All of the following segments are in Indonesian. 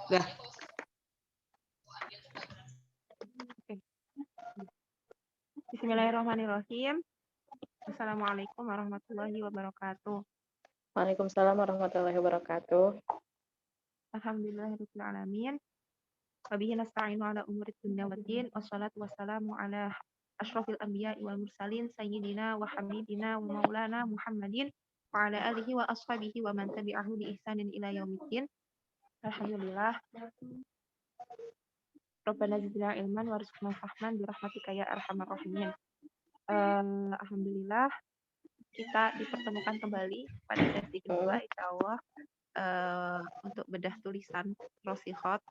Dah. Bismillahirrahmanirrahim. Assalamualaikum warahmatullahi wabarakatuh. Waalaikumsalam warahmatullahi wabarakatuh. Alhamdulillahirabbil alamin. Wabihi nasta'inu ala umuri dunya waddin. Wassalatu wassalamu ala asyrofil anbiya'i wal mursalin sayyidina wa habibina wa maulana Muhammadin wa ala alihi wa ashabihi wa man tabi'ahu bi ihsanin ila yaumiddin. Alhamdulillah. Rabbana zidna ilman warzuqna fahman bi rahmatika ya arhamar rahimin. Alhamdulillah kita dipertemukan kembali pada sesi kedua insya Allah untuk bedah tulisan Rosikhot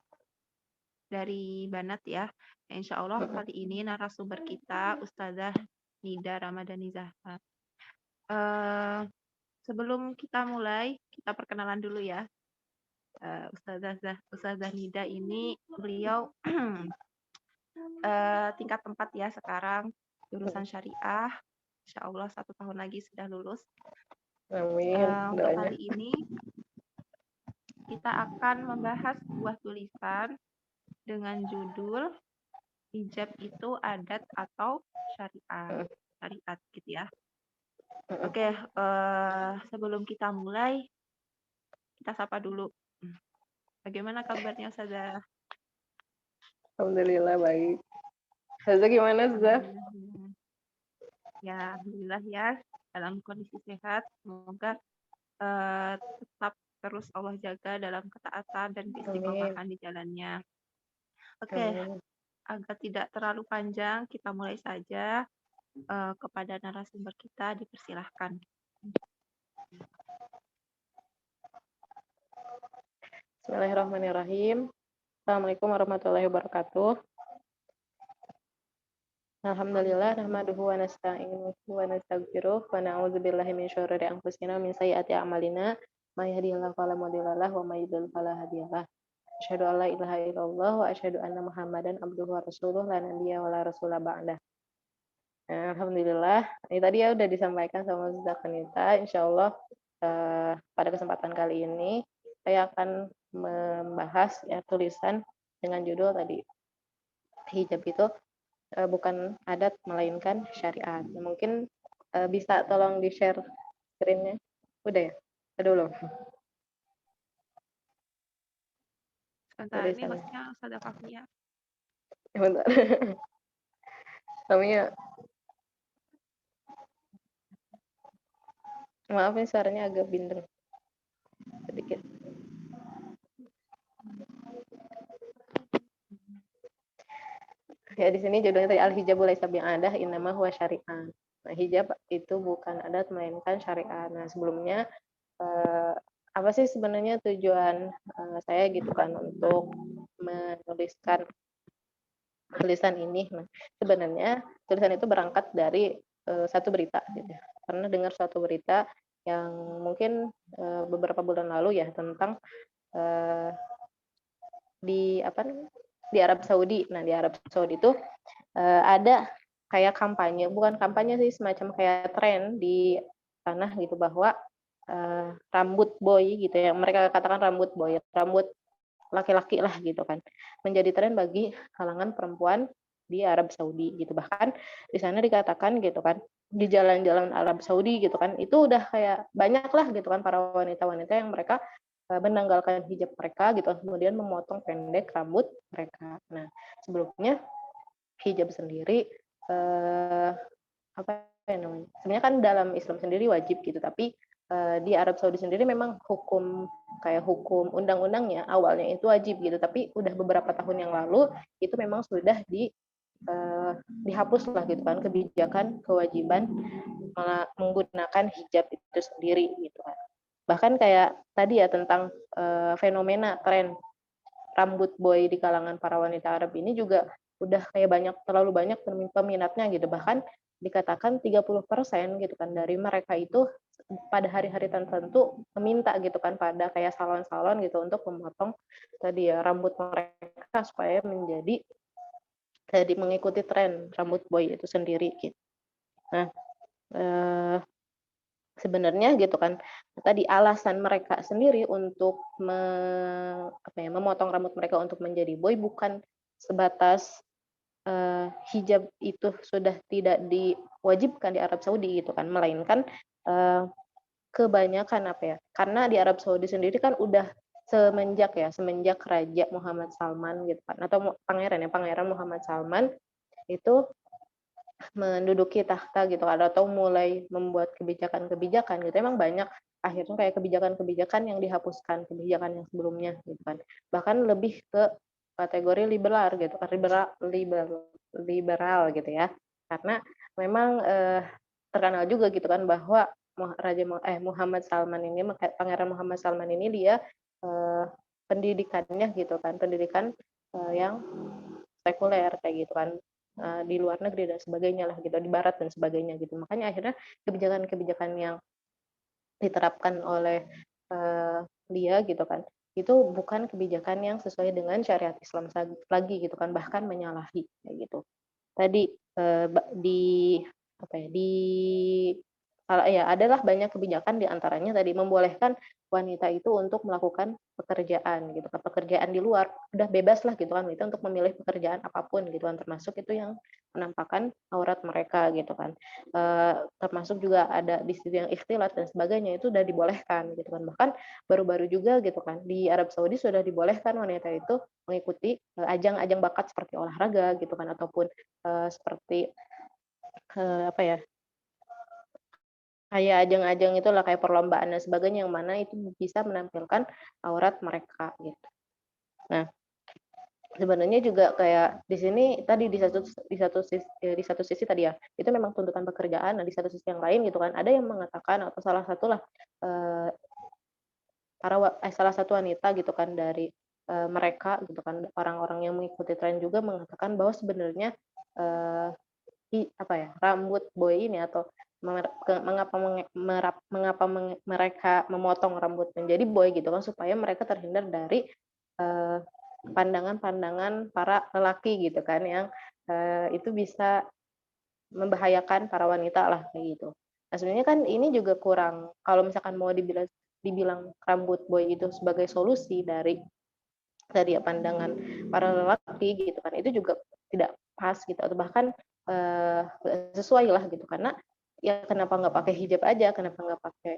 dari Banat ya. Insya Allah kali ini narasumber kita Ustazah Nida Ramadhani Zahra. Sebelum kita mulai, kita perkenalan dulu ya. Ustazah Nida ini beliau tingkat 4 ya sekarang, jurusan syariah. Insya Allah 1 tahun lagi sudah lulus. Amin. Untuk kali ini kita akan membahas sebuah tulisan dengan judul hijab itu adat atau syariat gitu ya. Oke, sebelum kita mulai, kita sapa dulu. Bagaimana kabarnya Ustazah? Alhamdulillah baik. Ustazah gimana Ustazah? Ya, alhamdulillah ya, dalam kondisi sehat. Semoga tetap terus Allah jaga dalam ketaatan dan keistiqomahan di jalannya. Oke, agar tidak terlalu panjang, kita mulai saja. Kepada narasumber kita dipersilahkan. Bismillahirrahmanirrahim. Assalamualaikum warahmatullahi wabarakatuh. Alhamdulillah nahmaduhu wa nasta'inuhu wa nastaghfiruh wa na'udzu billahi min syururi anfusina min sayyiati a'malina may yahdihillahu fala mudhillalah wa may yudhlil fala hadiyalah. Asyhadu an la ilaha illallah wa asyhadu anna Muhammadan abduhu wa rasuluh la nabiyya wa la rasula ba'dah. Alhamdulillah, ini tadi ya udah disampaikan sama Ustazah Kanita. Insyaallah pada kesempatan kali ini saya akan membahas ya tulisan dengan judul tadi hijab itu bukan adat melainkan syariat. Mungkin bisa tolong di-share screen-nya. Udah ya? Udah belum? Sebentar, ini hostnya Ustazah Fafia. Bentar. Namanya maaf nih suaranya agak bindeng sedikit. Ya di sini judulnya tadi al-hijabu laisa bi'adah innama huwa syari'ah. Nah, hijab itu bukan adat melainkan syariat. Nah, sebelumnya apa sih sebenarnya tujuan saya gitu kan untuk menuliskan tulisan ini? Nah, sebenarnya tulisan itu berangkat dari satu berita gitu. Karena dengar suatu berita yang mungkin beberapa bulan lalu ya tentang di Arab Saudi. Nah, di Arab Saudi itu ada kayak kampanye, bukan kampanye sih, semacam kayak tren di tanah gitu bahwa rambut boy gitu ya, mereka katakan rambut boy, rambut laki-laki lah gitu kan, menjadi tren bagi kalangan perempuan di Arab Saudi gitu. Bahkan di sana dikatakan gitu kan, di jalan-jalan Arab Saudi gitu kan, itu udah kayak banyak lah gitu kan para wanita-wanita yang mereka menanggalkan hijab mereka gitu, kemudian memotong pendek rambut mereka. Nah, sebelumnya hijab sendiri apa ya namanya? Sebenarnya kan dalam Islam sendiri wajib gitu, tapi di Arab Saudi sendiri memang hukum undang-undangnya awalnya itu wajib gitu, tapi udah beberapa tahun yang lalu itu memang sudah dihapus lah gitu kan kebijakan kewajiban menggunakan hijab itu sendiri gitu kan. Bahkan kayak tadi ya tentang fenomena tren rambut boy di kalangan para wanita Arab ini juga udah kayak terlalu banyak peminatnya gitu. Bahkan dikatakan 30% gitu kan dari mereka itu pada hari-hari tertentu meminta gitu kan pada kayak salon-salon gitu untuk memotong tadi ya rambut mereka supaya menjadi mengikuti tren rambut boy itu sendiri gitu. Nah, sebenarnya gitu kan, tadi alasan mereka sendiri untuk memotong rambut mereka untuk menjadi boy bukan sebatas, hijab itu sudah tidak diwajibkan di Arab Saudi gitu kan, melainkan, eee, kebanyakan karena di Arab Saudi sendiri kan udah semenjak Raja Muhammad Salman gitu kan, atau Pangeran Muhammad Salman itu menduduki takhta gitu kan, atau mulai membuat kebijakan-kebijakan gitu, emang banyak akhirnya kayak kebijakan-kebijakan yang dihapuskan, kebijakan yang sebelumnya gitu kan. Bahkan lebih ke kategori liberal gitu kan, liberal gitu ya. Karena memang, terkenal juga gitu kan bahwa Muhammad Salman ini, Pangeran Muhammad Salman ini dia, eee, pendidikannya gitu kan, pendidikan, yang sekuler kayak gitu kan, di luar negeri dan sebagainya lah gitu, di barat dan sebagainya gitu. Makanya akhirnya kebijakan-kebijakan yang diterapkan oleh, dia gitu kan, itu bukan kebijakan yang sesuai dengan syariat Islam lagi gitu kan, bahkan menyalahi kayak gitu. Tadi, di di adalah banyak kebijakan di antaranya tadi membolehkan wanita itu untuk melakukan pekerjaan gitu kan, pekerjaan di luar, udah bebas lah gitu kan wanita untuk memilih pekerjaan apapun gitu kan, termasuk itu yang menampakkan aurat mereka gitu kan. Termasuk juga ada di situ yang ikhtilat dan sebagainya, itu udah dibolehkan gitu kan. Bahkan baru-baru juga gitu kan, di Arab Saudi sudah dibolehkan wanita itu mengikuti, ajang-ajang bakat seperti olahraga gitu kan, ataupun, seperti, apa ya, kayak ajang-ajang itulah, kayak perlombaan dan sebagainya, yang mana itu bisa menampilkan aurat mereka gitu. Nah, sebenarnya juga kayak di sini tadi di satu sisi tadi ya, itu memang tuntutan pekerjaan, nah di satu sisi yang lain gitu kan, ada yang mengatakan atau salah satulah, eee, salah satu wanita gitu kan dari, mereka gitu kan, orang-orang yang mengikuti tren juga mengatakan bahwa sebenarnya, eee rambut boy ini atau mengapa mereka memotong rambut menjadi boy gitu kan, supaya mereka terhindar dari, eee, pandangan-pandangan para lelaki gitu kan yang, itu bisa membahayakan para wanita lah kayak gitu. Nah sebenarnya kan ini juga kurang, kalau misalkan mau dibilang dibilang rambut boy itu sebagai solusi dari pandangan para lelaki gitu kan, itu juga tidak pas gitu, atau bahkan, nggak sesuai lah gitu. Karena ya kenapa nggak pakai hijab aja, kenapa nggak pakai,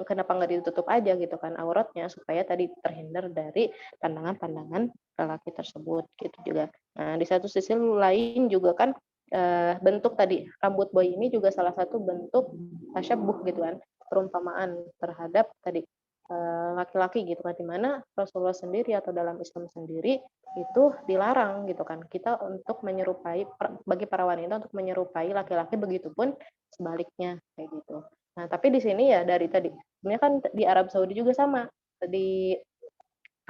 kenapa nggak ditutup aja gitu kan auratnya, supaya tadi terhindar dari pandangan-pandangan lelaki tersebut gitu juga. Nah di satu sisi lain juga kan, bentuk tadi rambut boy ini juga salah satu bentuk tasyabuh gitu kan, perumpamaan terhadap tadi laki-laki gitu kan, di mana Rasulullah sendiri atau dalam Islam sendiri itu dilarang gitu kan, kita untuk menyerupai bagi para wanita untuk menyerupai laki-laki, begitupun sebaliknya kayak gitu. Nah, tapi di sini ya dari tadi, sebenarnya kan di Arab Saudi juga sama, di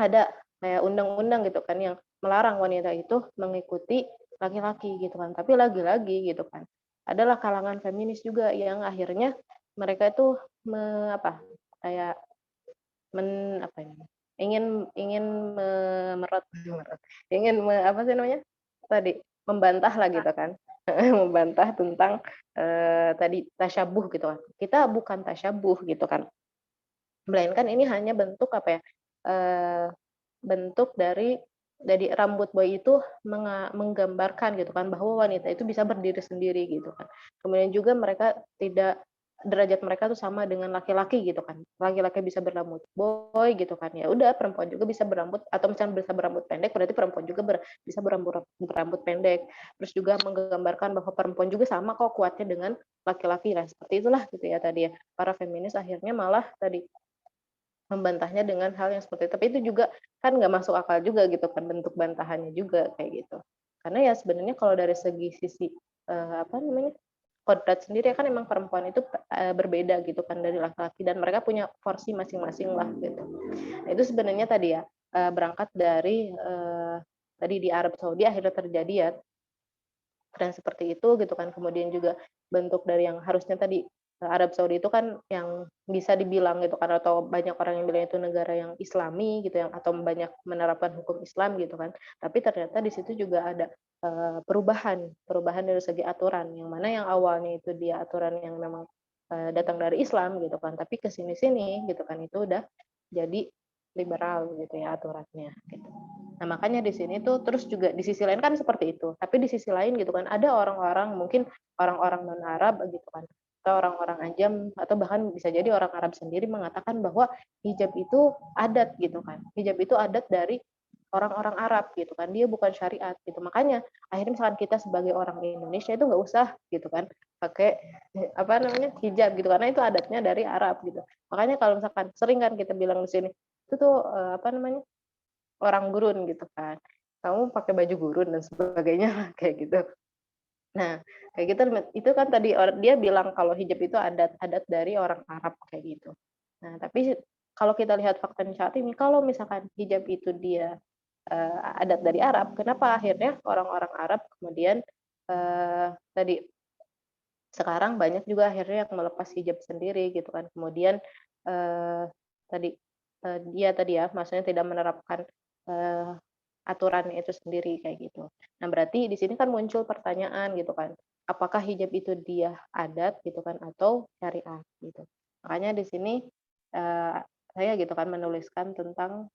ada kayak undang-undang gitu kan yang melarang wanita itu mengikuti laki-laki gitu kan. Tapi lagi-lagi gitu kan, adalah kalangan feminis juga yang akhirnya mereka itu kayak apa ini, ingin ingin memerot ingin apa sih namanya, tadi, membantah lah gitu kan, membantah tentang, tadi tasyabuh gitu kan. Kita bukan tasyabuh gitu kan, melainkan ini hanya bentuk eee, bentuk dari rambut boy itu menggambarkan gitu kan, bahwa wanita itu bisa berdiri sendiri gitu kan. Kemudian juga mereka tidak derajat mereka tuh sama dengan laki-laki gitu kan. Laki-laki bisa berambut boy gitu kan, ya udah perempuan juga bisa berambut, atau misalnya bisa berambut pendek, berarti perempuan juga bisa berambut pendek. Terus juga menggambarkan bahwa perempuan juga sama kok kuatnya dengan laki-laki. Nah, seperti itulah gitu ya tadi ya. Para feminis akhirnya malah tadi membantahnya dengan hal yang seperti itu, tapi itu juga kan nggak masuk akal juga gitu kan, bentuk bantahannya juga kayak gitu. Karena ya sebenarnya kalau dari sisi, apa namanya, kodrat sendiri kan emang perempuan itu, berbeda gitu kan dari laki-laki, dan mereka punya porsi masing-masing lah gitu. Nah itu sebenarnya tadi ya, berangkat dari, tadi di Arab Saudi akhirnya terjadi ya tren seperti itu gitu kan, kemudian juga bentuk dari yang harusnya tadi, Arab Saudi itu kan yang bisa dibilang gitu kan, atau banyak orang yang bilang itu negara yang Islami gitu, yang atau banyak menerapkan hukum Islam gitu kan. Tapi ternyata di situ juga ada, perubahan perubahan dari segi aturan, yang mana yang awalnya itu dia aturan yang memang, datang dari Islam gitu kan, tapi ke sini-sini gitu kan itu udah jadi liberal gitu ya aturannya gitu. Nah, makanya di sini tuh terus juga di sisi lain kan seperti itu, tapi di sisi lain gitu kan ada orang-orang mungkin orang-orang non Arab gitu kan atau orang-orang ajam atau bahkan bisa jadi orang Arab sendiri mengatakan bahwa hijab itu adat gitu kan. Hijab itu adat dari orang-orang Arab gitu kan, dia bukan syariat gitu. Makanya akhirnya misalkan kita sebagai orang Indonesia itu nggak usah gitu kan pakai apa namanya hijab gitu karena itu adatnya dari Arab gitu. Makanya kalau misalkan sering kan kita bilang di sini itu tuh apa namanya orang gurun gitu kan, kamu pakai baju gurun dan sebagainya kayak gitu. Nah kayak gitu itu kan tadi dia bilang kalau hijab itu adat-adat dari orang Arab kayak gitu. Nah tapi kalau kita lihat faktanya saat ini kalau misalkan hijab itu dia adat dari Arab, kenapa akhirnya orang-orang Arab kemudian tadi sekarang banyak juga akhirnya yang melepas hijab sendiri gitu kan. Kemudian tadi dia tadi ya, maksudnya tidak menerapkan eh, aturan itu sendiri kayak gitu. Nah, berarti di sini kan muncul pertanyaan gitu kan, apakah hijab itu dia adat gitu kan atau syariat gitu. Makanya di sini eh, saya gitu kan menuliskan tentang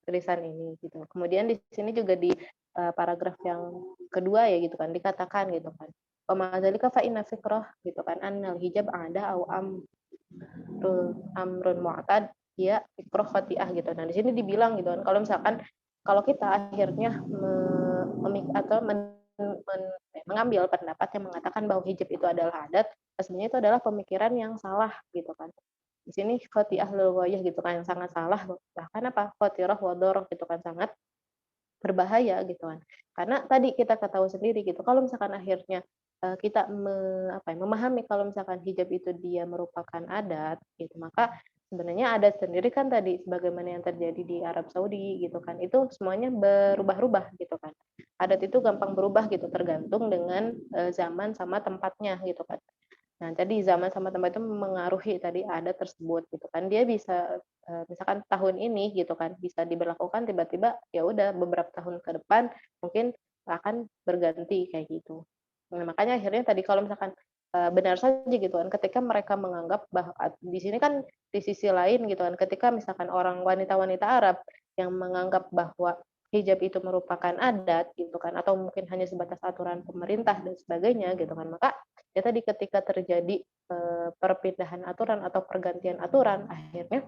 tulisan ini gitu. Kemudian di sini juga di paragraf yang kedua ya gitu kan dikatakan gitu kan. Pemazalika fa inna fikrah gitu kan annal hijab ada au amrun mu'tad ya fikrah khati'ah gitu. Nah, di sini dibilang gitu kan kalau misalkan kalau kita akhirnya mengambil pendapat yang mengatakan bahwa hijab itu adalah adat, sebenarnya itu adalah pemikiran yang salah gitu kan. Di sini khati'ah lil ghayah gitu kan yang sangat salah, bahkan apa khatirah wadoroh gitu kan sangat berbahaya gitu kan. Karena tadi kita ketahui sendiri gitu, kalau misalkan akhirnya kita memahami kalau misalkan hijab itu dia merupakan adat gitu, maka sebenarnya adat sendiri kan tadi sebagaimana yang terjadi di Arab Saudi gitu kan, itu semuanya berubah-ubah gitu kan. Adat itu gampang berubah gitu tergantung dengan zaman sama tempatnya gitu kan. Nah, tadi zaman sama tempat itu mengaruhi tadi adat tersebut gitu kan. Dia bisa misalkan tahun ini gitu kan bisa diberlakukan tiba-tiba ya udah beberapa tahun ke depan mungkin akan berganti kayak gitu. Nah, makanya akhirnya tadi kalau misalkan benar saja gitu kan ketika mereka menganggap bahwa di sini kan di sisi lain gitu kan ketika misalkan orang wanita-wanita Arab yang menganggap bahwa hijab itu merupakan adat gitu kan atau mungkin hanya sebatas aturan pemerintah dan sebagainya gitu kan maka ya tadi ketika terjadi perpindahan aturan atau pergantian aturan akhirnya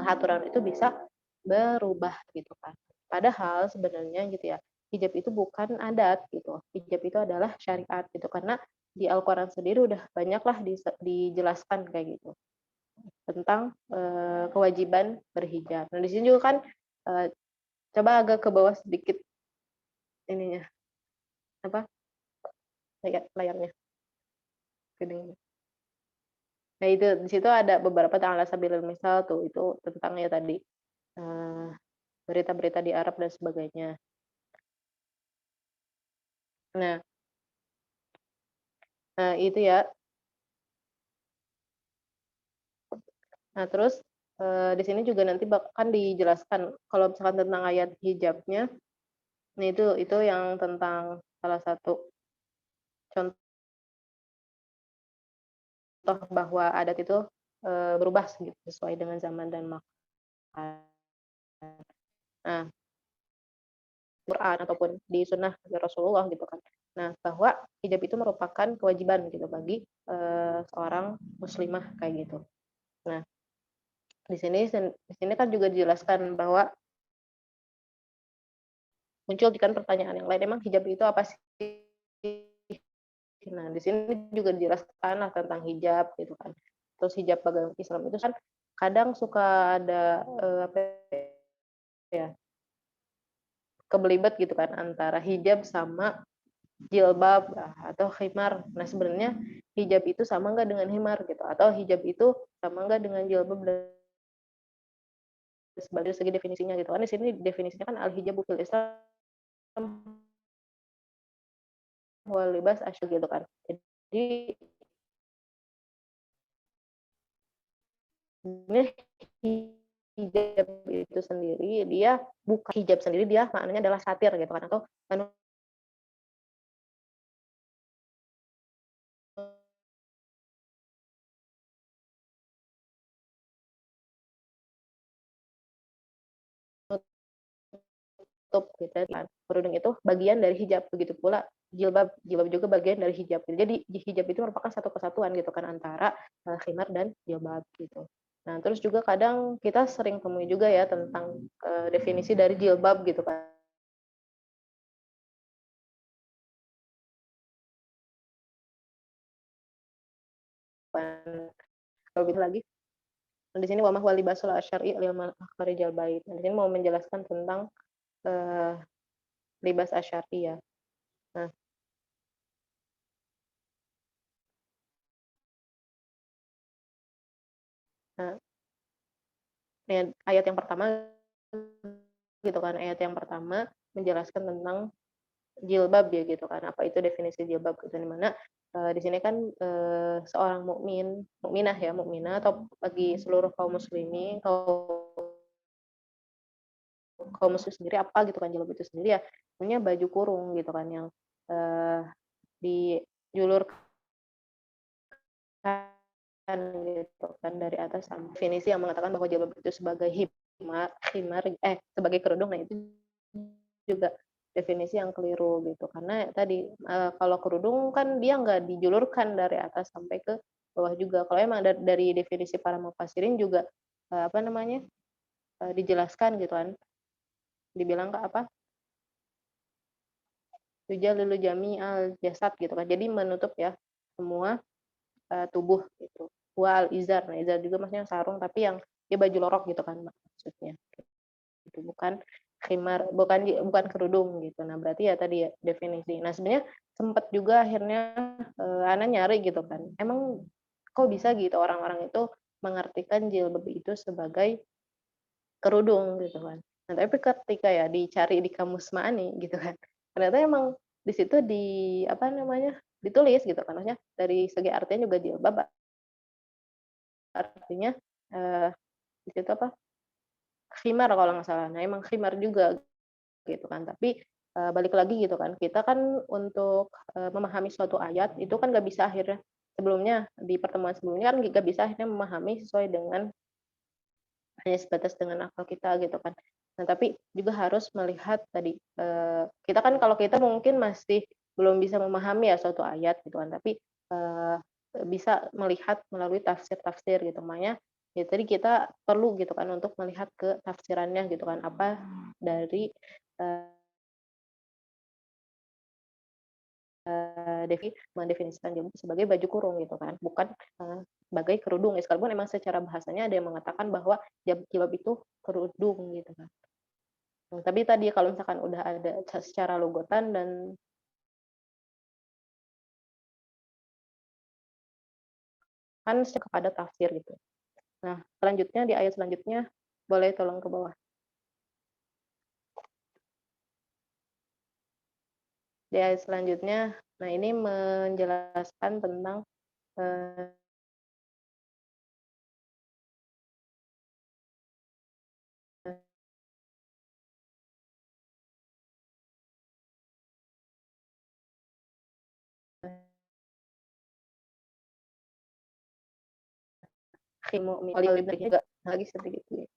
aturan itu bisa berubah gitu kan. Padahal sebenarnya gitu ya, hijab itu bukan adat gitu. Hijab itu adalah syariat gitu karena di Al-Qur'an sendiri udah banyaklah dijelaskan kayak gitu tentang kewajiban berhijab. Nah, di sini juga kan coba agak ke bawah sedikit ininya apa layarnya gedenya. Nah, itu di situ ada beberapa ala sabilil misal tuh itu tentang ya tadi berita-berita di Arab dan sebagainya. Nah, itu ya. Nah, terus di sini juga nanti bahkan dijelaskan kalau misalkan tentang ayat hijabnya. Nah, itu yang tentang salah satu contoh bahwa adat itu berubah gitu, sesuai dengan zaman dan makan. Nah, Quran ataupun di sunnah Rasulullah gitu kan. Nah, bahwa hijab itu merupakan kewajiban gitu bagi seorang muslimah kayak gitu. Nah, di sini kan juga dijelaskan bahwa muncul kan pertanyaan yang lain, emang hijab itu apa sih? Nah, di sini juga dijelaskan lah tentang hijab gitu kan. Terus hijab agama Islam itu kan kadang suka ada apa ya kebelibet gitu kan antara hijab sama jilbab atau khimar. Nah, sebenarnya hijab itu sama nggak dengan himar gitu atau hijab itu sama nggak dengan jilbab dan sebagai segi definisinya gitu kan di sini definisinya kan al hijabu fil Islam wal libas asyik gitu kan. Jadi sebenarnya hijab itu sendiri dia bukan hijab sendiri dia maknanya adalah satir gitu kan atau menutup gitu kan. Kerudung itu bagian dari hijab, begitu pula jilbab juga bagian dari hijab. Jadi hijab itu merupakan satu kesatuan gitu kan antara khimar dan jilbab gitu. Nah, terus juga kadang kita sering temui juga ya tentang definisi dari jilbab gitu kan. Kalau bisa lagi di sini wamah wali basul asyari lil makharijal bait. Di sini mau menjelaskan tentang libas asyari ya. Nah, nah, ayat yang pertama gitu kan, ayat yang pertama menjelaskan tentang jilbab ya gitu kan, apa itu definisi jilbab gitu, di mana di sini kan seorang mukminah ya, mukminah atau bagi seluruh kaum muslimin, kaum muslim sendiri apa gitu kan jilbab itu sendiri ya, sebenarnya baju kurung gitu kan yang uh, dijulurkan gitu kan dari atas sampai definisi yang mengatakan bahwa jilbab itu sebagai sebagai kerudung. Nah itu juga definisi yang keliru gitu karena tadi kalau kerudung kan dia nggak dijulurkan dari atas sampai ke bawah juga. Kalau emang dari definisi para mufassirin juga apa namanya dijelaskan gitu kan, dibilang ke apa tujalilu jami al jasad gitu kan, jadi menutup ya semua tubuh gitu. Wal izar, nah izar juga maksudnya sarung tapi yang dia baju lorok gitu kan maksudnya. Itu bukan khimar, bukan kerudung gitu. Nah, berarti ya tadi ya definisi. Nah, sebenarnya sempat juga akhirnya Ana nyari gitu kan. Emang kok bisa gitu orang-orang itu mengartikan jilbab itu sebagai kerudung gitu kan. Nah, tapi ketika ya dicari di kamus Ma'ani gitu kan. Ternyata emang di situ apa namanya? Ditulis gitu kan. Maksudnya dari segi artinya juga jilbab artinya di situ apa? Khimar kalau nggak salah. Nah, emang khimar juga gitu kan. Tapi balik lagi gitu kan, kita kan untuk memahami suatu ayat itu kan nggak bisa akhirnya sebelumnya di pertemuan sebelumnya kan nggak bisa akhirnya memahami sesuai dengan hanya sebatas dengan akal kita gitu kan. Nah tapi juga harus melihat tadi kita kan kalau kita mungkin masih belum bisa memahami ya suatu ayat gitu kan, tapi bisa melihat melalui tafsir-tafsir gitu. Makanya ya tadi kita perlu gitu kan untuk melihat ke tafsirannya gitu kan, apa dari mendefinisikan jilbab sebagai baju kurung gitu kan, bukan sebagai kerudung ya, sekalipun emang secara bahasanya ada yang mengatakan bahwa jilbab itu kerudung gitu kan. Tapi tadi kalau misalkan udah ada secara logotan dan kan kepada tafsir gitu. Nah, selanjutnya di ayat selanjutnya boleh tolong ke bawah. Di ayat selanjutnya, nah ini menjelaskan tentang eh, khimu juga lagi sedikit.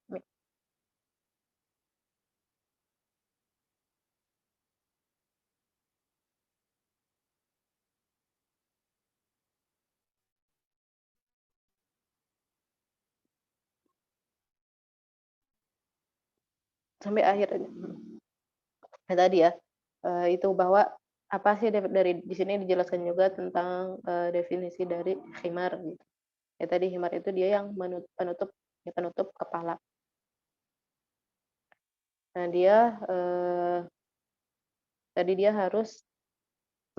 Sampai akhir aja. Nah, tadi ya itu bahwa apa sih dari di sini dijelaskan juga tentang definisi dari khimar gitu. Ya tadi khimar itu dia yang penutup kepala. Nah dia tadi dia harus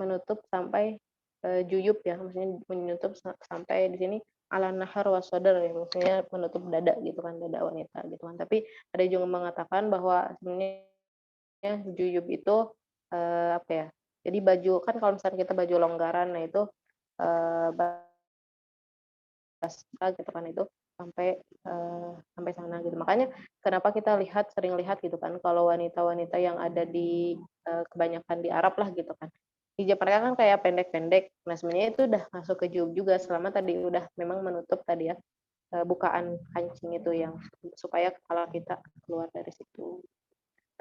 menutup sampai juyub ya, maksudnya menutup sampai di sini ala nahar wasodar ya, maksudnya menutup dada gitu kan, dada wanita gitu kan. Tapi ada juga mengatakan bahwa sebenarnya juyub itu apa ya? Jadi baju kan kalau misalnya kita baju longgaran, nah itu gitu kan itu sampai sana gitu. Makanya kenapa kita sering lihat gitu kan kalau wanita-wanita yang ada di kebanyakan di Arab lah gitu kan. Hijab mereka kan kayak pendek-pendek. Nah, sebenarnya itu udah masuk ke jilbab juga selama tadi udah memang menutup tadi ya bukaan kancing itu yang supaya kepala kita keluar dari situ.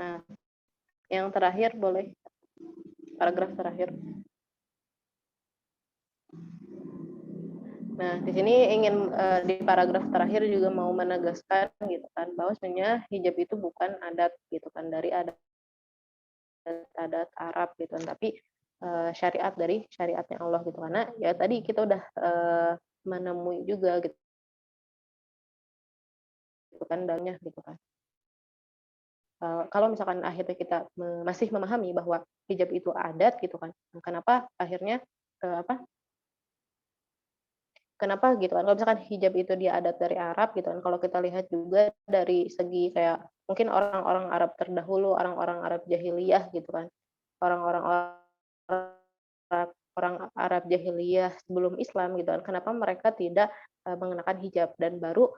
Nah, Yang terakhir boleh, paragraf terakhir. Nah, di sini ingin di paragraf terakhir juga mau menegaskan gitu kan bahwa sebenarnya hijab itu bukan adat gitu kan dari adat Arab gitu kan, tapi syariat dari syariatnya Allah gitu, karena ya tadi kita udah menemui juga gitu kan dalilnya gitu kan. Kalau misalkan akhirnya kita masih memahami bahwa hijab itu adat gitu kan, kenapa akhirnya kenapa gitu kan, kalau misalkan hijab itu dia adat dari Arab gitu kan, kalau kita lihat juga dari segi kayak mungkin orang-orang Arab terdahulu, orang-orang Arab jahiliyah gitu kan, orang-orang orang Arab jahiliyah sebelum Islam gitu kan, kenapa mereka tidak mengenakan hijab, dan baru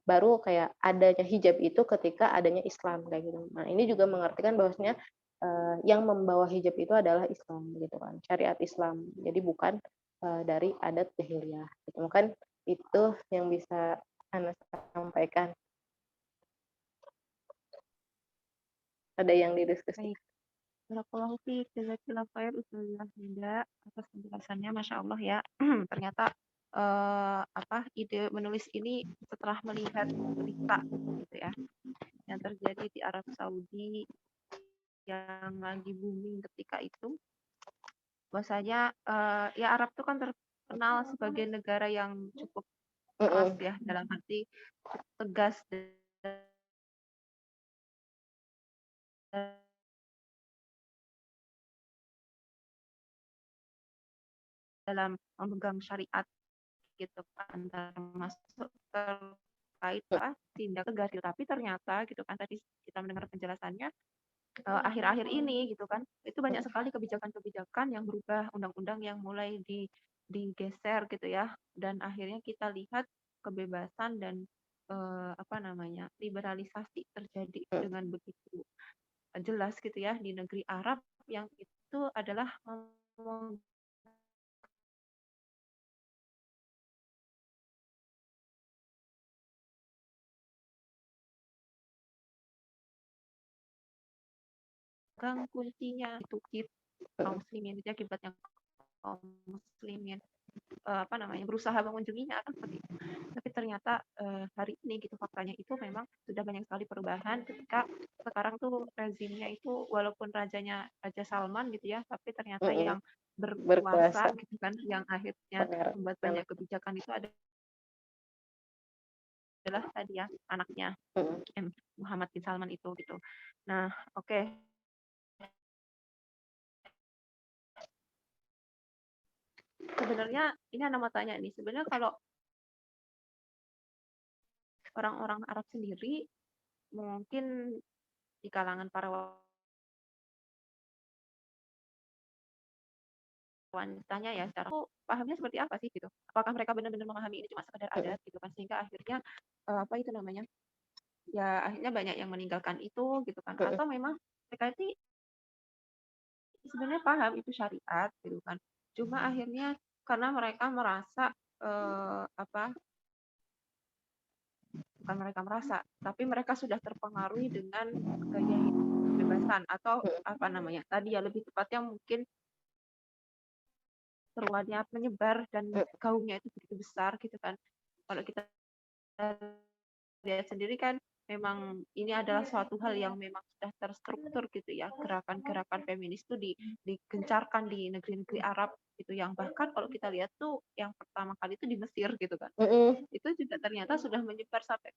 baru kayak adanya hijab itu ketika adanya Islam kayak gitu. Nah, ini juga mengartikan bahwasanya yang membawa hijab itu adalah Islam gitu kan, syariat Islam. Jadi bukan dari adat jahiliyah. Gitu. Mungkin itu yang bisa Ana sampaikan. Ada yang didiskusi. Baik. Barakallahu fiik, jazakallahu khair Ustazah Linda atas penjelasannya, Masya Allah ya. Ternyata ide menulis ini setelah melihat berita gitu ya yang terjadi di Arab Saudi yang lagi booming ketika itu. Bahwasanya ya Arab itu kan terkenal sebagai negara yang cukup keras ya, dalam arti tegas dalam memegang syariat gitu kan, termasuk terkait tindak tegas gitu. Tapi ternyata gitu kan tadi kita mendengar penjelasannya akhir-akhir ini gitu kan itu banyak sekali kebijakan-kebijakan yang berubah, undang-undang yang mulai digeser gitu ya, dan akhirnya kita lihat kebebasan dan liberalisasi terjadi dengan begitu jelas gitu ya di negeri Arab yang itu adalah memegang kuncinya itu kaum muslimin, itu akibatnya kaum muslimin berusaha mengunjunginya kan seperti itu. Tapi ternyata hari ini gitu faktanya itu memang sudah banyak sekali perubahan ketika sekarang tuh rezimnya itu walaupun rajanya Raja Salman gitu ya, tapi ternyata yang berkuasa gitu kan, yang akhirnya membuat banyak kebijakan itu adalah tadi ya anaknya Muhammad bin Salman itu gitu. Nah, oke. Sebenarnya ini Ana mau tanya nih, sebenarnya kalau orang-orang Arab sendiri mungkin di kalangan para wanitanya ya, secara aku pahamnya seperti apa sih gitu? Apakah mereka benar-benar memahami ini cuma sekedar adat gitu kan, sehingga akhirnya ya akhirnya banyak yang meninggalkan itu gitu kan, atau memang mereka itu sebenarnya paham itu syariat gitu kan, cuma akhirnya karena mereka merasa bukan mereka merasa, tapi mereka sudah terpengaruhi dengan gaya hidup kebebasan atau tadi ya lebih tepatnya mungkin seruannya menyebar dan gaungnya itu begitu besar gitu kan. Kalau kita lihat sendiri kan memang ini adalah suatu hal yang memang sudah terstruktur gitu ya, gerakan-gerakan feminis itu digencarkan di negeri-negeri Arab gitu, yang bahkan kalau kita lihat tuh yang pertama kali itu di Mesir gitu kan, itu juga ternyata sudah menyebar sampai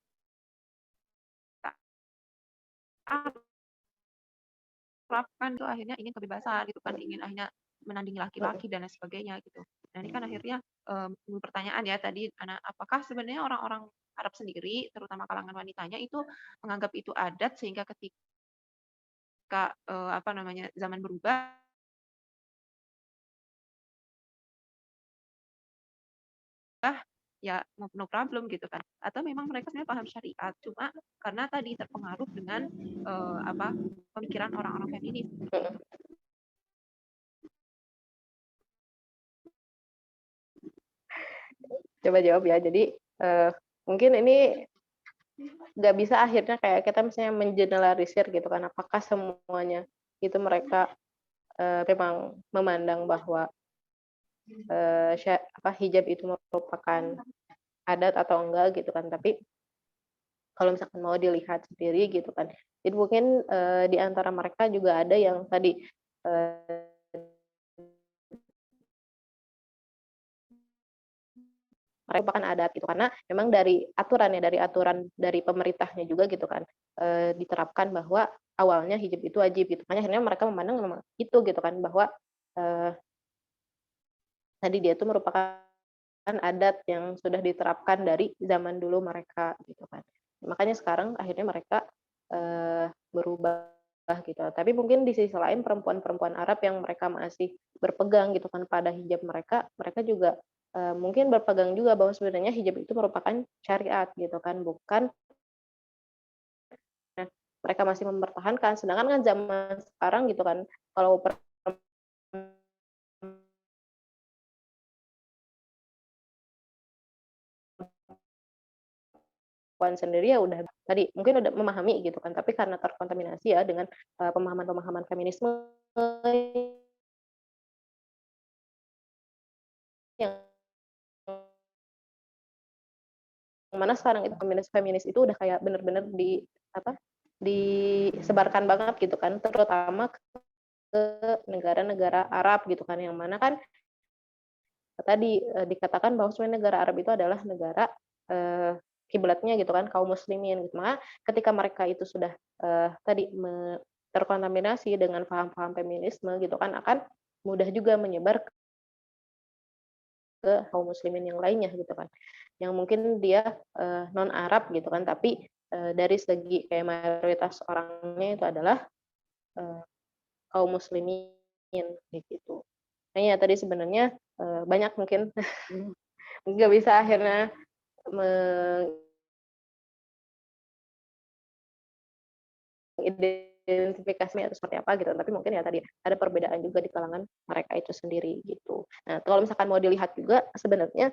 kan tuh akhirnya ingin kebebasan gitu kan, ingin akhirnya menandingi laki-laki dan lain sebagainya gitu. Nah ini kan akhirnya pertanyaan ya tadi, apakah sebenarnya orang-orang Arab sendiri, terutama kalangan wanitanya itu menganggap itu adat, sehingga ketika zaman berubah ya no problem gitu kan, atau memang mereka sebenarnya paham syariat, cuma karena tadi terpengaruh dengan pemikiran orang-orang feminis seperti itu. Coba jawab ya. Jadi mungkin ini nggak bisa akhirnya kayak kita misalnya mengeneralisir gitu kan, apakah semuanya itu mereka, memang memandang bahwa, hijab itu merupakan adat atau enggak gitu kan. Tapi kalau misalkan mau dilihat sendiri gitu kan, jadi mungkin, di antara mereka juga ada yang tadi, eee, merupakan adat gitu, karena memang dari aturan ya, dari aturan dari pemerintahnya juga gitu kan, diterapkan bahwa awalnya hijab itu wajib gitu, makanya akhirnya mereka memandang memang itu gitu kan, bahwa, eee, tadi dia itu merupakan adat yang sudah diterapkan dari zaman dulu mereka gitu kan. Makanya sekarang akhirnya mereka, berubah gitu. Tapi mungkin di sisi lain perempuan-perempuan Arab yang mereka masih berpegang gitu kan pada hijab mereka, mereka juga, mungkin berpegang juga bahwa sebenarnya hijab itu merupakan syariat gitu kan, bukan mereka masih mempertahankan. Sedangkan kan zaman sekarang gitu kan, kalau perempuan sendiri ya udah tadi, mungkin udah memahami gitu kan, tapi karena terkontaminasi ya dengan, pemahaman-pemahaman feminisme yang mana sekarang itu feminis-feminis itu udah kayak bener-bener apa, disebarkan banget gitu kan, terutama ke negara-negara Arab gitu kan, yang mana kan tadi, dikatakan bahwa sebenarnya negara Arab itu adalah negara, kiblatnya gitu kan kaum muslimin gitu. Maka ketika mereka itu sudah, tadi terkontaminasi dengan paham-paham feminisme gitu kan, akan mudah juga menyebar ke kaum muslimin yang lainnya gitu kan. Yang mungkin dia, non Arab gitu kan, tapi, dari segi kayak mayoritas orangnya itu adalah, eee, kaum muslimin kayak gitu. Makanya tadi sebenarnya, banyak mungkin nggak bisa akhirnya mengidentifikasinya atau seperti apa gitu, tapi mungkin ya tadi ada perbedaan juga di kalangan mereka itu sendiri gitu. Nah, kalau misalkan mau dilihat juga sebenarnya,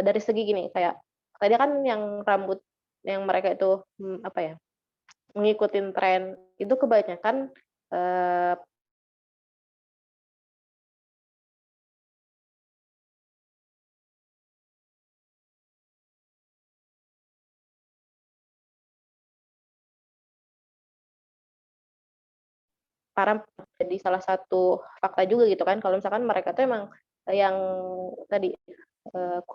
dari segi gini, kayak tadi kan yang rambut yang mereka itu, apa ya, ngikutin tren itu kebanyakan, eee, para jadi salah satu fakta juga gitu kan, kalau misalkan mereka tuh emang, yang tadi,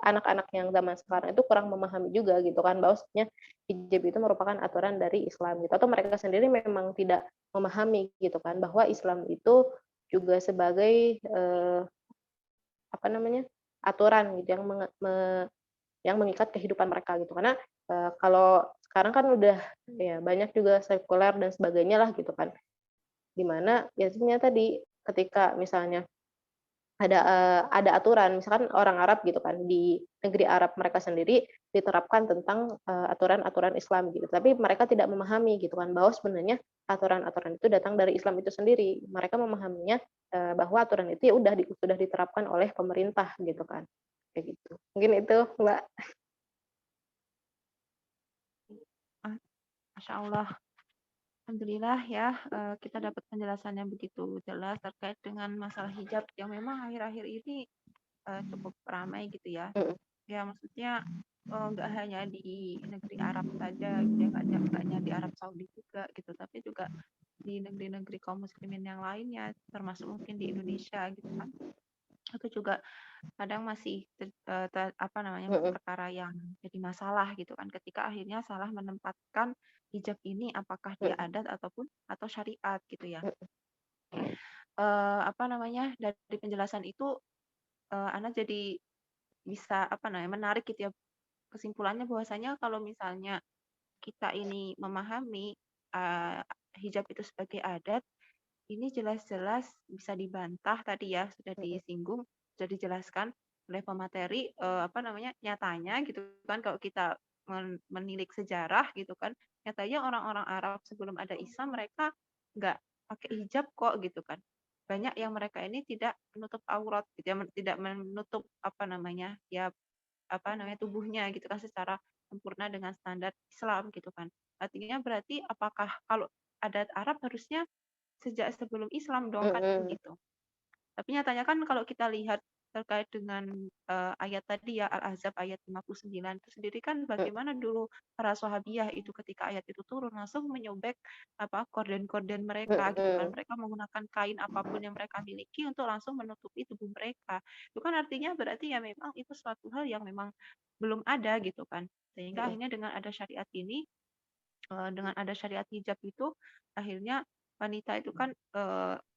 anak-anak yang zaman sekarang itu kurang memahami juga gitu kan, bahwasanya hijab itu merupakan aturan dari Islam gitu, atau mereka sendiri memang tidak memahami gitu kan, bahwa Islam itu juga sebagai, apa namanya, aturan gitu yang yang mengikat kehidupan mereka gitu. Karena, kalau sekarang kan udah ya banyak juga sekuler dan sebagainya lah gitu kan. Di mana biasanya tadi ketika misalnya ada aturan, misalkan orang Arab gitu kan, di negeri Arab mereka sendiri diterapkan tentang, aturan-aturan Islam gitu, tapi mereka tidak memahami gitu kan, bahwa sebenarnya aturan-aturan itu datang dari Islam itu sendiri. Mereka memahaminya, bahwa aturan itu ya udah sudah diterapkan oleh pemerintah gitu kan, kayak gitu. Mungkin itu, Mbak. Ah, Masya Allah. Alhamdulillah ya, kita dapat penjelasan yang begitu jelas terkait dengan masalah hijab yang memang akhir-akhir ini cukup ramai gitu ya. Mhm, Ya maksudnya nggak hanya di negeri Arab saja gitu ya, nggak hanya di Arab Saudi juga gitu, tapi juga di negeri-negeri kaum muslimin yang lainnya, termasuk mungkin di Indonesia gitu kan. Itu juga kadang masih apa namanya, mhm, perkara yang jadi masalah gitu kan, ketika akhirnya salah menempatkan hijab ini apakah dia mhm, adat atau syariat gitu ya. mhm, Apa namanya, dari penjelasan itu Ana jadi bisa apa namanya, menarik gitu ya, kesimpulannya bahwasanya kalau misalnya kita ini memahami uh, hijab itu sebagai adat, ini jelas-jelas bisa dibantah tadi ya, sudah mhm, disinggung, sudah dijelaskan oleh pemateri, apa namanya, nyatanya gitu kan, kalau kita menilik sejarah gitu kan, nyatanya orang-orang Arab sebelum ada Islam mereka nggak pakai hijab kok gitu kan. Banyak yang mereka ini tidak menutup aurat gitu ya, tidak menutup apa namanya, ya apa namanya, tubuhnya gitu kan secara sempurna dengan standar Islam gitu kan. Artinya berarti apakah kalau adat Arab harusnya sejak sebelum Islam dong kan Mm-mm. gitu. Tapi nyatanya kan kalau kita lihat terkait dengan ayat tadi ya Al-Ahzab ayat 59 itu sendiri kan bagaimana dulu para Sahabiyah itu ketika ayat itu turun langsung menyobek apa korden-korden mereka gitu kan. Mm-mm. Mereka menggunakan kain apapun yang mereka miliki untuk langsung menutupi tubuh mereka. Itu kan artinya berarti ya memang itu suatu hal yang memang belum ada gitu kan. Sehingga akhirnya dengan ada syariat ini dengan ada syariat hijab itu akhirnya wanita itu kan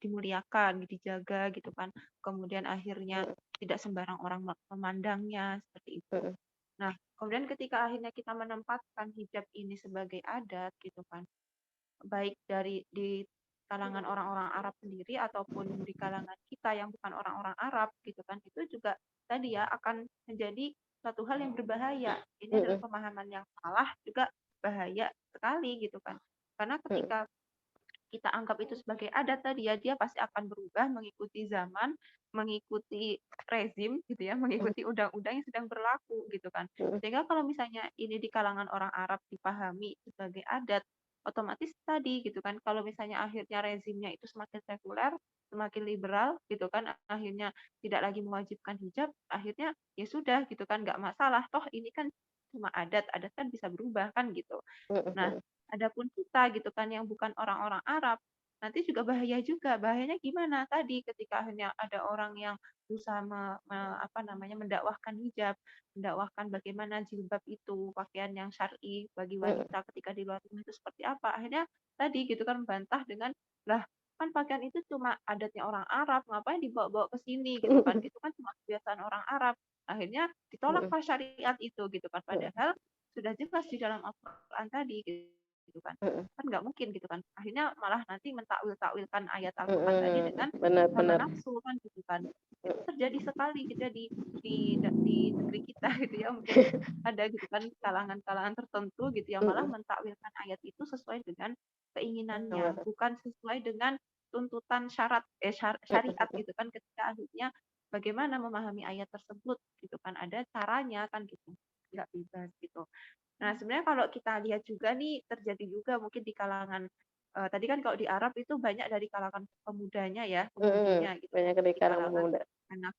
dimuliakan, dijaga gitu kan. Kemudian akhirnya tidak sembarang orang memandangnya seperti itu. Mm-mm. Nah, kemudian ketika akhirnya kita menempatkan hijab ini sebagai adat gitu kan, baik dari di kalangan orang-orang Arab sendiri ataupun di kalangan kita yang bukan orang-orang Arab gitu kan, itu juga tadi ya akan menjadi suatu hal yang berbahaya. Ini adalah Mm-mm. pemahaman yang salah juga bahaya sekali gitu kan. Karena Mm-mm. ketika kita anggap itu sebagai adat tadi ya, dia pasti akan berubah mengikuti zaman, mengikuti rezim gitu ya, mengikuti undang-undang yang sedang berlaku gitu kan. Mm-mm. Sehingga kalau misalnya ini di kalangan orang Arab dipahami sebagai adat, otomatis tadi gitu kan, kalau misalnya akhirnya rezimnya itu semakin sekuler, semakin liberal gitu kan, akhirnya tidak lagi mewajibkan hijab, akhirnya ya sudah gitu kan, nggak masalah, toh ini kan cuma adat, adat kan bisa berubah kan gitu. Nah, Mm-mm. adapun kita gitu kan yang bukan orang-orang Arab, nanti juga bahaya juga. Bahayanya gimana? Tadi ketika akhirnya ada orang yang berusaha apa namanya mendakwahkan hijab, mendakwahkan bagaimana jilbab itu pakaian yang syar'i bagi Mm-mm. wanita ketika di luar rumah itu seperti apa. Akhirnya tadi gitu kan membantah dengan lah kan pakaian itu cuma adatnya orang Arab, ngapain dibawa-bawa ke sini gitu kan. Itu kan cuma kebiasaan orang Arab. Akhirnya ditolak Mm-mm. pas syariat itu gitu kan. Padahal sudah jelas di dalam Al-Quran tadi gitu kan Mm-mm. kan nggak mungkin gitu kan akhirnya malah nanti mentakwil-takwilkan ayat Al-Quran tadi Mm-mm. dengan sama Benar-benar. nafsu kan gitu kan itu terjadi sekali gitu ya di negeri kita gitu ya mungkin ada gitu kan kalangan-kalangan tertentu gitu yang malah Mm-mm. mentakwilkan ayat itu sesuai dengan keinginannya Benar. bukan sesuai dengan tuntutan syariat Mm-mm. gitu kan ketika akhirnya bagaimana memahami ayat tersebut gitu kan ada caranya kan gitu nggak bebas gitu. Nah, sebenarnya kalau kita lihat juga nih terjadi juga mungkin di kalangan tadi kan kalau di Arab itu banyak dari kalangan pemudanya ya, Mm-mm. pemudinya gitu kan. Banyak di Di kalangan kalangan pemuda. anak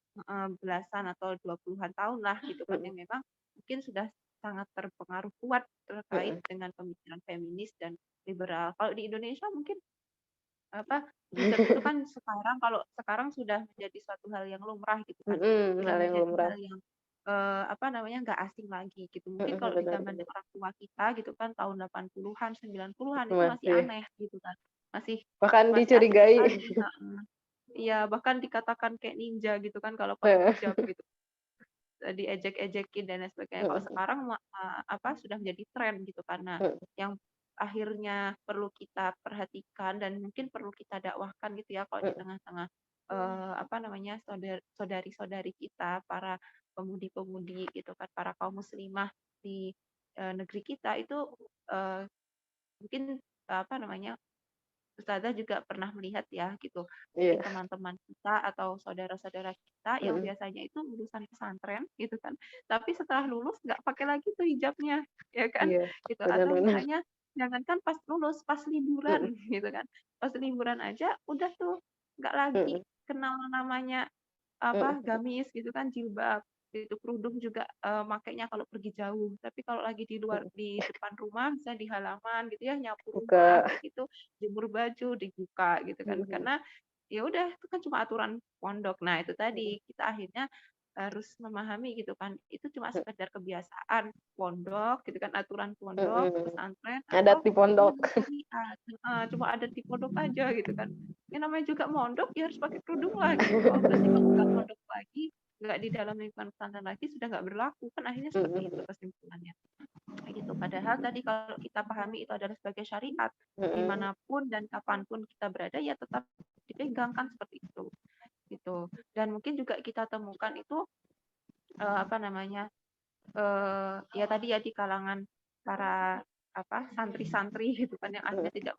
belasan atau 20-an tahun lah gitu kan Mm-mm. yang memang mungkin sudah sangat terpengaruh kuat terkait Mm-mm. dengan pemikiran feminis dan liberal. Kalau di Indonesia mungkin apa hijab itu kan sekarang kalau sekarang sudah menjadi suatu hal yang lumrah gitu kan Mm-mm. sudah Hal yang menjadi lumrah. hal yang apa namanya nggak asing lagi gitu mungkin Mm-mm. kalau di zaman Benar-benar. orang tua kita gitu kan tahun 80-an 90-an itu masih Masih. aneh gitu kan masih Bahkan masih asing dicurigai. sekali. Iya bahkan dikatakan kayak ninja gitu kan kalau pakai Nah. hijab gitu diejek-ejekin dan lain sebagainya. Kalau Mm-mm. sekarang apa sudah menjadi tren gitu karena Mm-mm. yang akhirnya perlu kita perhatikan dan mungkin perlu kita dakwahkan gitu ya kalau di Mm-mm. tengah-tengah apa namanya saudari-saudari kita para pemudi-pemudi gitu kan para kaum muslimah di negeri kita itu eh, mungkin apa namanya Ustazah juga pernah melihat ya gitu. Mungkin Iya. teman-teman kita atau saudara-saudara kita yang Mm-mm. biasanya itu lulusan pesantren gitu kan. Tapi setelah lulus nggak pakai lagi tuh hijabnya, ya kan? Iya. Gitu. Atau Benar-benar. misalnya jangankan pas lulus, pas Mm-mm. liburan gitu kan. Pas liburan aja udah tuh nggak lagi Mm-mm. kenal namanya apa Mm-mm. gamis gitu kan jilbab itu kerudung juga makainya kalau pergi jauh tapi kalau lagi di luar Mm-mm. di depan rumah misalnya di halaman gitu ya nyapu rumah Buka. kayak gitu jemur baju dibuka gitu kan Mm-mm. karena ya udah itu kan cuma aturan pondok nah itu Mm-mm. tadi kita akhirnya harus memahami gitu kan itu cuma sekedar kebiasaan pondok gitu kan aturan pondok Mm-mm. pesantren Adat atau di itu pondok. memang syariat cuma ada di pondok aja gitu kan ini namanya juga mondok ya harus pakai kerudung lah gitu oh berarti kalau bukan mondok lagi nggak di dalam lingkungan pesantren lagi sudah nggak berlaku kan akhirnya seperti itu Mm-mm. kesimpulannya gitu padahal tadi kalau kita pahami itu adalah sebagai syariat Mm-mm. dimanapun dan kapanpun kita berada ya tetap dipegang kan seperti itu gitu dan mungkin juga kita temukan itu apa namanya ya tadi ya di kalangan para apa santri-santri gitu kan yang akhirnya tidak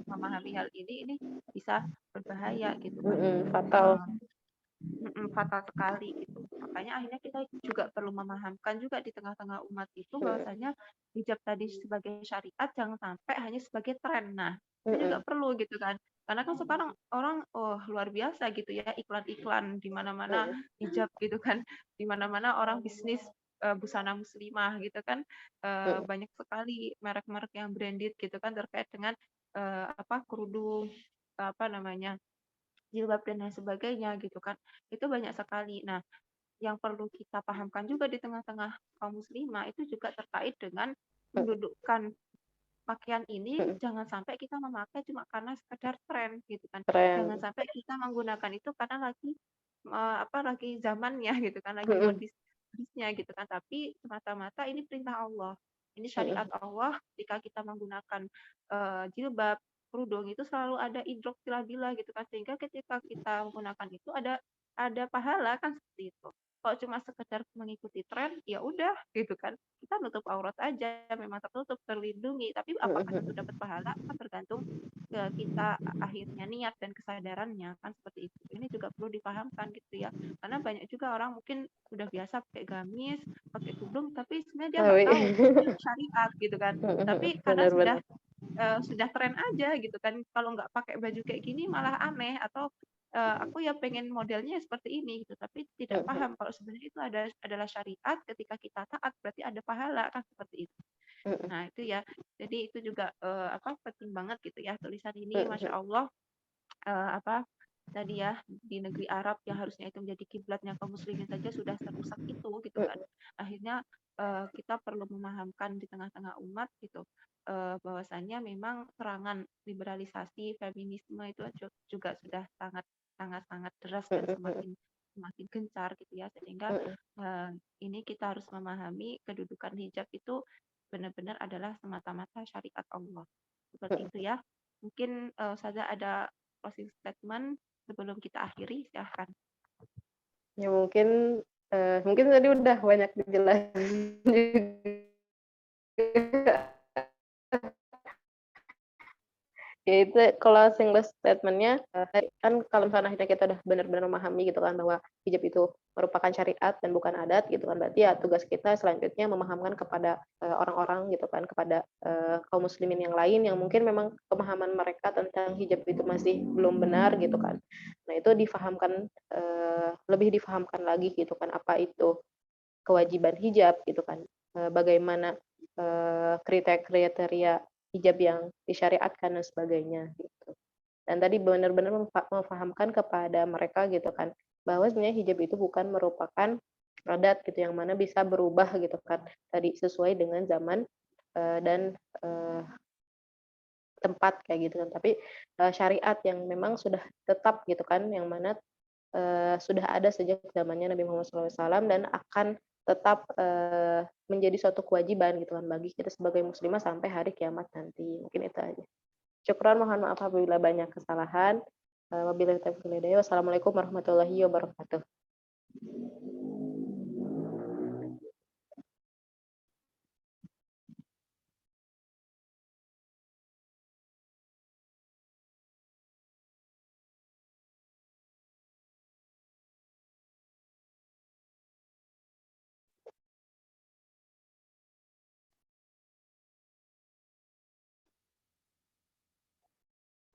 memahami hal ini bisa berbahaya gitu kan. Mm-mm. Fatal. fatal sekali gitu. Makanya akhirnya kita juga perlu memahamkan juga di tengah-tengah umat itu bahwasanya hijab tadi sebagai syariat jangan sampai hanya sebagai tren. Nah, itu juga perlu gitu kan. Karena kan sekarang orang luar biasa gitu ya, iklan-iklan di mana-mana hijab gitu kan. Di mana-mana orang bisnis busana muslimah gitu kan. Banyak sekali merek-merek yang branded gitu kan terkait dengan kerudung apa namanya jilbab dan lain sebagainya gitu kan. Itu banyak sekali. Nah, yang perlu kita pahamkan juga di tengah-tengah kaum muslimah itu juga terkait dengan mendudukkan pakaian ini jangan sampai kita memakai cuma karena sekedar tren gitu kan. Keren. Jangan sampai kita menggunakan itu karena lagi zamannya gitu kan, lagi modisnya gitu kan. Tapi semata-mata ini perintah Allah. Ini syariat Allah ketika kita menggunakan jilbab, kerudung itu selalu ada idrok bila gitu kan. Sehingga ketika kita menggunakan itu ada pahala kan seperti itu. Kalau cuma sekedar mengikuti tren, ya udah gitu kan. Kita nutup aurat aja, memang tertutup, terlindungi. Tapi apakah itu dapat pahala kan tergantung ke kita akhirnya niat dan kesadarannya kan seperti itu. Ini juga perlu dipahamkan gitu ya. Karena banyak juga orang mungkin udah biasa pakai gamis, pakai kerudung, tapi sebenarnya dia nggak tahu ini syariat gitu kan. Tapi karena Benar-benar. sudah tren aja gitu kan. Kalau nggak pakai baju kayak gini malah aneh atau aku ya pengen modelnya seperti ini gitu, tapi tidak paham kalau sebenarnya itu adalah syariat. Ketika kita taat berarti ada pahala kan seperti itu. Nah itu ya, jadi itu juga penting banget gitu ya tulisan ini, masya Allah tadi ya di negeri Arab yang harusnya itu menjadi kiblatnya kaum muslimin saja sudah serusak itu gitu kan. Akhirnya kita perlu memahamkan di tengah-tengah umat gitu bahwasannya memang serangan liberalisasi feminisme itu juga sudah sangat sangat sangat deras dan semakin semakin gencar gitu ya, sehingga ini kita harus memahami kedudukan hijab itu benar-benar adalah semata-mata syariat Allah seperti itu ya. Mungkin saja ada closing statement sebelum kita akhiri, silahkan. Ya mungkin tadi udah banyak dijelasin juga. Ya itu closing statement-nya kan kalau misalnya akhirnya kita udah benar-benar memahami gitu kan bahwa hijab itu merupakan syariat dan bukan adat gitu kan, berarti ya tugas kita selanjutnya memahamkan kepada orang-orang gitu kan, kepada kaum muslimin yang lain yang mungkin memang pemahaman mereka tentang hijab itu masih belum benar gitu kan. Nah itu lebih difahamkan lagi gitu kan, apa itu kewajiban hijab gitu kan, bagaimana kriteria hijab yang disyariatkan dan sebagainya gitu. Dan tadi benar-benar memfahamkan kepada mereka gitu kan bahwa sebenarnya hijab itu bukan merupakan adat gitu yang mana bisa berubah gitu kan, tadi sesuai dengan zaman dan tempat kayak gitu kan, tapi syariat yang memang sudah tetap gitu kan, yang mana sudah ada sejak zamannya Nabi Muhammad SAW dan akan tetap menjadi suatu kewajiban gitu kan bagi kita sebagai muslimah sampai hari kiamat nanti. Mungkin itu aja. Syukran, mohon maaf apabila banyak kesalahan. Wabillahi taufiq wal hidayah. Wassalamualaikum warahmatullahi wabarakatuh.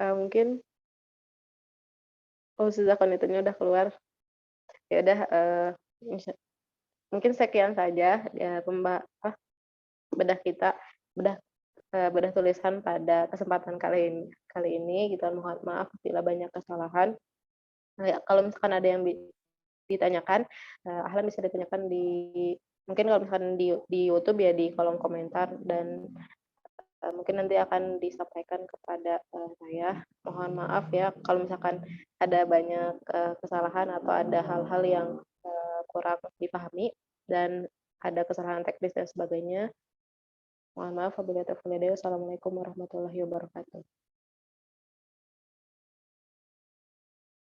Mungkin Ustazah Konitunya udah keluar. Ya udah, mungkin sekian saja ya bedah kita, bedah bedah tulisan pada kesempatan kali ini gitu. Mohon maaf bila banyak kesalahan. Nah, ya, kalau misalkan ada yang ditanyakan, Ahlan bisa ditanyakan mungkin kalau misalkan di YouTube ya di kolom komentar, dan mungkin nanti akan disampaikan kepada saya. Mohon maaf ya kalau misalkan ada banyak kesalahan atau ada hal-hal yang kurang dipahami dan ada kesalahan teknis dan sebagainya. Mohon maaf. Wassalamualaikum warahmatullahi wabarakatuh.